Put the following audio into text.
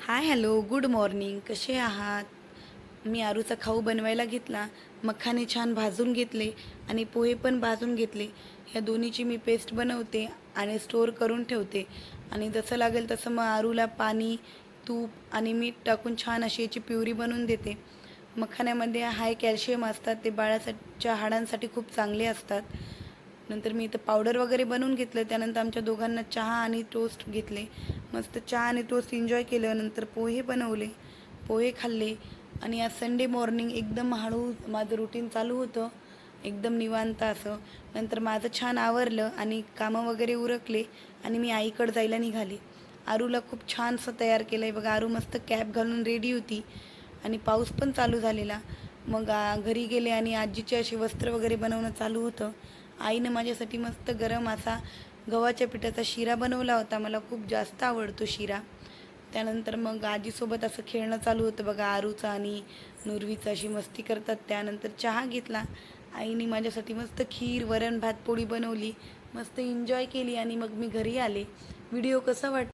Hi hello good morning, कसे आहात? मी आरूचा खाऊ बनवायला घेतला. मखाने छान भाजून घेतले आणि पोहे पण भाजून घेतले. ह्या दोन्हीची मी पेस्ट बनवते आणि स्टोअर करून ठेवते आणि जसं लागेल तसं मग आरूला पाणी, तूप आणि मीठ टाकून छान अशी याची प्युरी बनवून देते. मखाण्यामध्ये हाय कॅल्शियम असतात, ते बाळाच्या हाडांसाठी खूप चांगले असतात. नंतर मी इथं पावडर वगैरे बनवून घेतलं. त्यानंतर आमच्या दोघांना चहा आणि टोस्ट घेतले. मस्त चहा आणि टोस्ट एन्जॉय केलं. नंतर पोहे बनवले, पोहे खाल्ले आणि आज संडे मॉर्निंग एकदम हळू माझं रुटीन चालू होतं, एकदम निवांत असं. नंतर माझं छान आवरलं आणि कामं वगैरे उरकले आणि मी आईकडं जायला निघाले. आरूला खूप छानसं तयार केलं आहे बघा. आरू मस्त कॅप घालून रेडी होती आणि पाऊस पण चालू झालेला. मग घरी गेले आणि आजीचे असे वस्त्र वगैरे बनवणं चालू होतं. आईनं माझ्यासाठी मस्त गरम असा गव्हाच्या पिठाचा शिरा बनवला होता. मला खूप जास्त आवडतो शिरा. त्यानंतर मग आजीसोबत असं खेळणं चालू होतं बघा. आरूचं आणि नुरवीचं अशी मस्ती करतात. त्यानंतर चहा घेतला. आईने माझ्यासाठी मस्त खीर, वरण, भात, पोळी बनवली. मस्त एन्जॉय केली आणि मग मी घरी आले. व्हिडिओ कसा वाटला